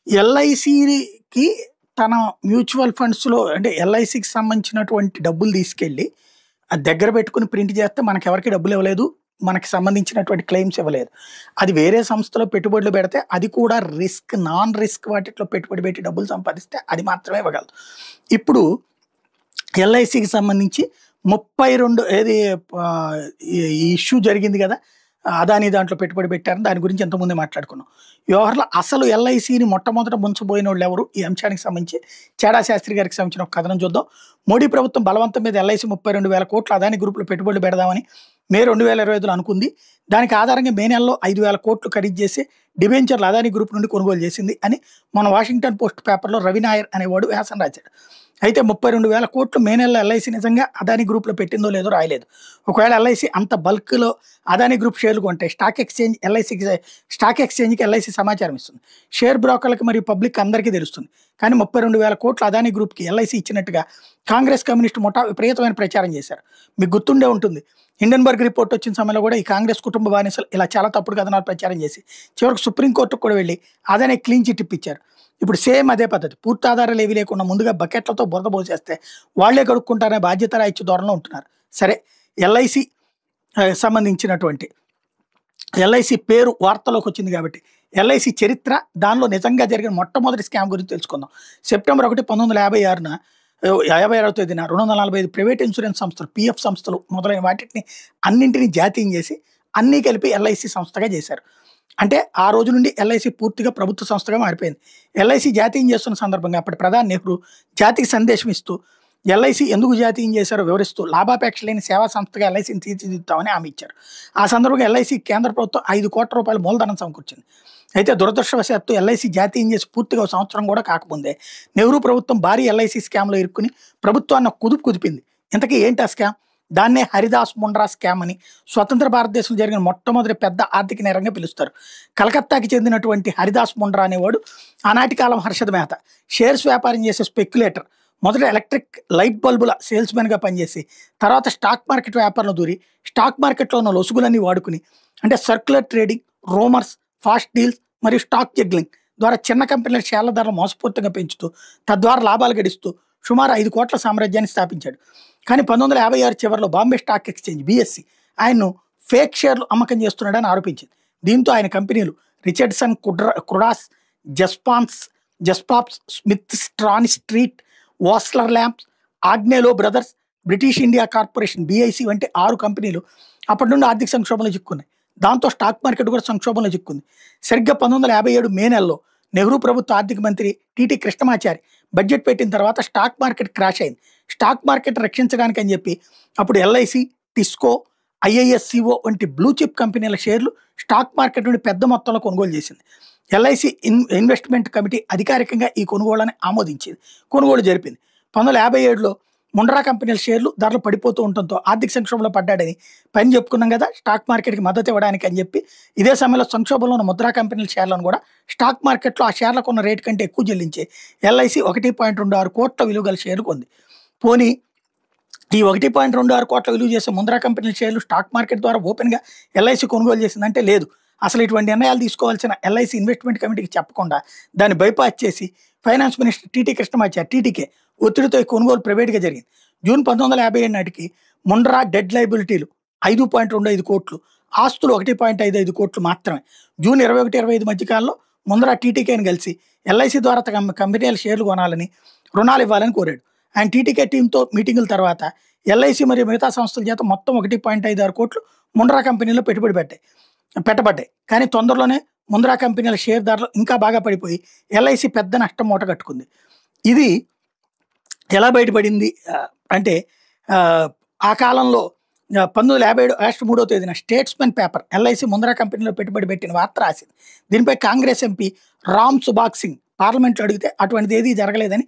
ఎల్ఐసికి తన మ్యూచువల్ ఫండ్స్‌లో అంటే ఎల్ఐసికి సంబంధించినటువంటి డబ్బులు తీసుకెళ్ళి అది దగ్గర పెట్టుకొని ప్రింట్ చేస్తే మనకెవరికీ డబ్బులివ్వలేదు. మనకి సంబంధించినటువంటి క్లెయిమ్స్ ఇవ్వలేదు. అది వేరే సంస్థలో పెట్టుబడులు పెడితే అది కూడా నాన్ రిస్క్ వాటిట్లో పెట్టుబడి పెట్టి డబ్బులు సంపాదిస్తే అది మాత్రమే ఇవ్వగలదు. ఇప్పుడు ఎల్ఐసికి సంబంధించి 32 ఈ ఇష్యూ జరిగింది కదా! అదానీ దాంట్లో పెట్టుబడి పెట్టారని దాని గురించి ఇంతకుముందే మాట్లాడుకున్నాం. వ్యవహారంలో అసలు ఎల్ఐసిని మొట్టమొదట ముంచబోయినోళ్ళెవరు? ఈ అంశానికి సంబంధించి చాడా శాస్త్రి గారికి సంబంధించిన ఒక కథనం చూద్దాం. మోడీ ప్రభుత్వం బలవంతం మీద ఎల్ఐసి 32,000 కోట్లు అదానీ గ్రూప్‌లో పెట్టుబడులు పెడదామని మే 2025లో అనుకుంది. దానికి ఆధారంగా మే నెలలో 5,000 కోట్లు ఖరీదు చేసి డిబెంచర్లు అదానీ గ్రూప్ నుండి కొనుగోలు చేసింది అని మన వాషింగ్టన్ పోస్ట్ పేపర్‌లో రవి నాయర్ అనేవాడు వ్యాసం రాశాడు. అయితే 32,000 కోట్లు మే నెలలో ఎల్ఐసి నిజంగా అదానీ గ్రూప్‌లో పెట్టిందో లేదో రాయలేదు. ఒకవేళ ఎల్ఐసి అంత బల్క్‌లో అదానీ గ్రూప్ షేర్లు కొంటే స్టాక్ ఎక్స్‌చేంజ్‌కి ఎల్ఐసి సమాచారం ఇస్తుంది. షేర్ బ్రోకర్లకు మరియు పబ్లిక్ అందరికీ తెలుస్తుంది. కానీ 32,000 కోట్లు అదానీ గ్రూప్‌కి ఎల్ఐసి ఇచ్చినట్టుగా కాంగ్రెస్ కమ్యూనిస్ట్ ముఠా విపరీతమైన ప్రచారం చేశారు. మీకు గుర్తుండే ఉంటుంది. హిండెన్బర్గ్ రిపోర్ట్ వచ్చిన సమయంలో కూడా ఈ కాంగ్రెస్ కుటుంబ బానిసలు ఇలా చాలా తప్పుడు కథనాలు ప్రచారం చేసి చివరికి సుప్రీంకోర్టుకు కూడా వెళ్ళి అదానీ క్లీన్ చిట్ ఇప్పించారు. ఇప్పుడు సేమ్ అదే పద్ధతి. పూర్తి ఆధారాలు ఏవి లేకుండా ముందుగా బకెట్లతో బురద పోసేస్తే వాళ్లే కడుక్కుంటారనే బాధ్యత రాయిచ్చే ధోరణిలో ఉంటున్నారు. సరే, ఎల్ఐసి సంబంధించినటువంటి ఎల్ఐసి పేరు వార్తలోకి వచ్చింది కాబట్టి ఎల్ఐసి చరిత్ర, దానిలో నిజంగా జరిగిన మొట్టమొదటి స్కామ్ గురించి తెలుసుకుందాం. సెప్టెంబర్ 1, 1956న 56వ తేదీన 245 ప్రైవేట్ ఇన్సూరెన్స్ సంస్థలు, పిఎఫ్ సంస్థలు మొదలైన వాటిని అన్నింటినీ జాతీయం చేసి అన్నీ కలిపి ఎల్ఐసి సంస్థగా చేశారు. అంటే ఆ రోజు నుండి ఎల్ఐసి పూర్తిగా ప్రభుత్వ సంస్థగా మారిపోయింది. ఎల్ఐసి జాతీయం చేస్తున్న సందర్భంగా అప్పటి ప్రధాని నెహ్రూ జాతికి సందేశం ఇస్తూ ఎల్ఐసి ఎందుకు జాతీయం చేశారో వివరిస్తూ లాభాపేక్ష లేని సేవా సంస్థగా ఎల్ఐసిని తీర్చిదిద్దామని హామీ ఇచ్చారు. ఆ సందర్భంగా ఎల్ఐసి కేంద్ర ప్రభుత్వం 5 కోట్ల రూపాయల మూలధనం సమకూర్చింది. అయితే దురదృష్టవశాత్తు ఎల్ఐసి జాతీయం చేసి పూర్తిగా ఒక సంవత్సరం కూడా కాకముందే నెహ్రూ ప్రభుత్వం భారీ ఎల్ఐసి స్కామ్లో ఇరుక్కుని ప్రభుత్వాన్ని కుదిపింది. ఇంతకీ ఏంటి ఆ స్కామ్? దాన్నే హరిదాస్ ముండ్రా స్కామ్ అని స్వతంత్ర భారతదేశంలో జరిగిన మొట్టమొదటి పెద్ద ఆర్థిక నేరంగా పిలుస్తారు. కలకత్తాకి చెందినటువంటి హరిదాస్ ముండ్రా అనేవాడు ఆనాటి కాలం హర్షద్ మెహతా షేర్స్ వ్యాపారం చేసే స్పెక్యులేటర్. మొదట ఎలక్ట్రిక్ లైట్ బల్బుల సేల్స్మెన్గా పనిచేసి తర్వాత స్టాక్ మార్కెట్ వ్యాపారంలో దూరి స్టాక్ మార్కెట్లో ఉన్న లొసుగులన్నీ వాడుకుని అంటే circular trading, rumours, fast deals మరియు స్టాక్ జగ్లింగ్ ద్వారా చిన్న కంపెనీల షేర్ల ధరలు మోసపూరితంగా పెంచుతూ తద్వారా లాభాలు గడిస్తూ సుమారు 5 కోట్ల సామ్రాజ్యాన్ని స్థాపించాడు. కానీ 1956 చివరిలో బాంబే స్టాక్ ఎక్స్చేంజ్ BSE ఆయన్ను ఫేక్ షేర్లు అమ్మకం చేస్తున్నాడని ఆరోపించింది. దీంతో ఆయన కంపెనీలు Richardson, Cruddas, Jessops, Smith Stanistreet, Osler lamps, Agnelo brothers, British India corporation BIC వంటి 6 కంపెనీలు అప్పటి నుండి ఆర్థిక సంక్షోభంలో చిక్కున్నాయి. దాంతో స్టాక్ మార్కెట్ కూడా సంక్షోభంలో చిక్కుంది. సరిగ్గా 1957 మే నెలలో నెహ్రూ ప్రభుత్వ ఆర్థిక మంత్రి టీటీ కృష్ణమాచారి బడ్జెట్ పెట్టిన తర్వాత స్టాక్ మార్కెట్ క్రాష్ అయింది. స్టాక్ మార్కెట్ రక్షించడానికి అని చెప్పి అప్పుడు ఎల్ఐసి, టిస్కో, IISCO వంటి బ్లూ చిప్ కంపెనీల షేర్లు స్టాక్ మార్కెట్ నుండి పెద్ద మొత్తంలో కొనుగోలు చేసింది. ఎల్ఐసి ఇన్వెస్ట్మెంట్ కమిటీ అధికారికంగా ఈ కొనుగోళ్లను ఆమోదించింది. కొనుగోలు జరిపింది. 1957లో ముండ్రా కంపెనీల షేర్లు ధరలు పడిపోతూ ఉండటంతో ఆర్థిక సంక్షోభంలో పడ్డాడని పైన చెప్పుకున్నాం కదా, స్టాక్ మార్కెట్కి మద్దతు ఇవ్వడానికి అని చెప్పి ఇదే సమయంలో సంక్షోభంలో ఉన్న ముద్రా కంపెనీల షేర్లను కూడా స్టాక్ మార్కెట్లో ఆ షేర్లకు ఉన్న రేటు కంటే ఎక్కువ చెల్లించే ఎల్ఐసి 1.26 కోట్ల విలువ గల షేర్లు కొంది. పోనీ ఈ 1.26 కోట్ల విలువ చేసే ముంద్రా కంపెనీల షేర్లు స్టాక్ మార్కెట్ ద్వారా ఓపెన్గా ఎల్ఐసి కొనుగోలు చేసిందంటే లేదు. అసలు ఇటువంటి నిర్ణయాలు తీసుకోవాల్సిన ఎల్ఐసి ఇన్వెస్ట్మెంట్ కమిటీకి చెప్పకుండా దాన్ని బైపాస్ చేసి finance minister TT Krishnamachari TTK ఒత్తిడితో ఈ కొనుగోలు ప్రైవేట్గా జరిగింది. జూన్ 1957 నాటికి ముండ్రా డెడ్ లైబిలిటీలు 5.25 కోట్లు, ఆస్తులు 1.55 కోట్లు మాత్రమే. జూన్ 21-25 మధ్యకాలంలో ముండ్రా టీటీకేని కలిసి ఎల్ఐసి ద్వారా తమ కంపెనీల షేర్లు కొనాలని, రుణాలు ఇవ్వాలని కోరాడు. ఆయన టీటీకే టీంతో మీటింగుల తర్వాత ఎల్ఐసి మరియు మిగతా సంస్థల చేత మొత్తం 1.56 కోట్లు ముండ్రా కంపెనీలో పెట్టబడ్డాయి. కానీ తొందరలోనే ముంద్రా కంపెనీల షేర్ ధరలు ఇంకా బాగా పడిపోయి ఎల్ఐసి పెద్ద నష్టం మూట కట్టుకుంది. ఇది ఎలా బయటపడింది అంటే ఆ కాలంలో 1957 ఆగస్టు 3వ తేదీన స్టేట్స్మెన్ పేపర్ ఎల్ఐసి ముంద్రా కంపెనీలో పెట్టుబడి పెట్టిన వార్త రాసింది. దీనిపై కాంగ్రెస్ ఎంపీ రామ్ సుభాగ్ సింగ్ పార్లమెంట్లో అడిగితే అటువంటిది ఏదీ జరగలేదని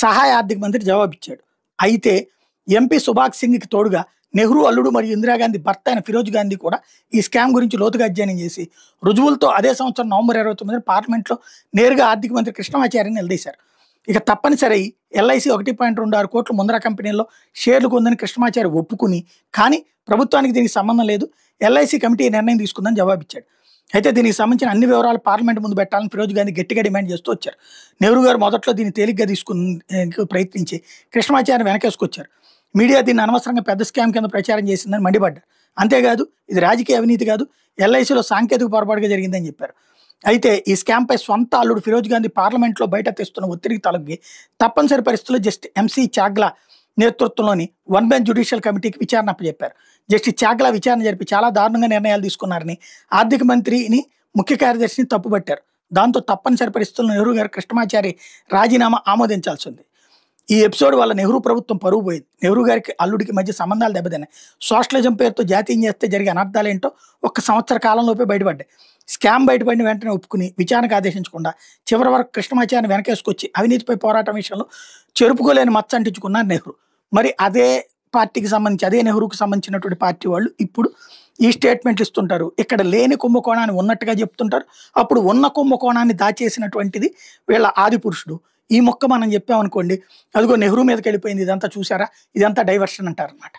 సహాయ ఆర్థిక మంత్రి జవాబిచ్చాడు. అయితే ఎంపీ సుభాగ్ సింగ్కి తోడుగా నెహ్రూ అల్లుడు మరియు ఇందిరాగాంధీ భర్త అయిన ఫిరోజ్ గాంధీ కూడా ఈ స్కామ్ గురించి లోతుగా అధ్యయనం చేసి రుజువులతో అదే సంవత్సరం నవంబర్ 29న పార్లమెంట్లో నేరుగా ఆర్థిక మంత్రి కృష్ణమాచారిని నిలదీశారు. ఇక తప్పనిసరి ఎల్ఐసి 1.26 కోట్లు ముంద్రా కంపెనీల్లో షేర్లు కొందని కృష్ణమాచారి ఒప్పుకుని, కానీ ప్రభుత్వానికి దీనికి సంబంధం లేదు, ఎల్ఐసి కమిటీ నిర్ణయం తీసుకుందని జవాబిచ్చాడు. అయితే దీనికి సంబంధించిన అన్ని వివరాలు పార్లమెంట్ ముందు పెట్టాలని ఫిరోజ్ గాంధీ గట్టిగా డిమాండ్ చేస్తూ వచ్చారు. నెహ్రూ గారు మొదట్లో దీన్ని తేలిగ్గా ప్రయత్నించి కృష్ణమాచార్య వెనకేసుకొచ్చారు. మీడియా దీన్ని అనవసరంగా పెద్ద స్కామ్ కింద ప్రచారం చేసిందని మండిపడ్డారు. అంతేకాదు ఇది రాజకీయ అవినీతి కాదు, ఎల్ఐసిలో సాంకేతిక పొరపాటుగా జరిగిందని చెప్పారు. అయితే ఈ స్కామ్ పై సొంత అల్లుడు ఫిరోజ్ గాంధీ పార్లమెంట్లో బయట తెస్తున్న ఒత్తిడికి తలొగ్గి తప్పనిసరి పరిస్థితుల్లో జస్టిస్ ఎంసీ చాగ్లా నేతృత్వంలోని వన్ బెంచ్ జ్యుడిషియల్ కమిటీకి విచారణ అప్పచెప్పారు. జస్టిస్ చాగ్లా విచారణ జరిపి చాలా దారుణంగా నిర్ణయాలు తీసుకున్నారని, ఆర్థిక మంత్రిని, ముఖ్య కార్యదర్శిని తప్పుపట్టారు. దాంతో తప్పనిసరి పరిస్థితుల్లో నెహ్రూ గారు కృష్ణమాచారి రాజీనామా ఆమోదించాల్సి ఉంది. ఈ ఎపిసోడ్ వల్ల నెహ్రూ ప్రభుత్వం పరువు పోయింది. నెహ్రూ గారికి అల్లుడికి మధ్య సంబంధాలు దెబ్బతిన్నాయి. సోషలిజం పేరుతో జాతీయం చేస్తే జరిగే అనర్థాలేంటో 1 సంవత్సర కాలంలోపే బయటపడ్డాయి. స్కామ్ బయటపడిన వెంటనే ఒప్పుకుని విచారణకు ఆదేశించకుండా చివరి వరకు కృష్ణమాచారిని వెనకేసుకొచ్చి అవినీతిపై పోరాటం విషయంలో చెరుపుకోలేని మచ్చ అంటించుకున్నారు నెహ్రూ. మరి అదే పార్టీకి సంబంధించి, అదే నెహ్రూకి సంబంధించినటువంటి పార్టీ వాళ్ళు ఇప్పుడు ఈ స్టేట్మెంట్లు ఇస్తుంటారు. ఇక్కడ లేని కుంభకోణాన్ని ఉన్నట్టుగా చెప్తుంటారు. అప్పుడు ఉన్న కుంభకోణాన్ని దాచేసినటువంటిది వీళ్ళ ఆది పురుషుడు. ఈ మొక్క మనం చెప్పామనుకోండి, అదిగో నెహ్రూ మీదకి వెళ్ళిపోయింది, ఇదంతా చూసారా, ఇదంతా డైవర్షన్ అంటారనమాట.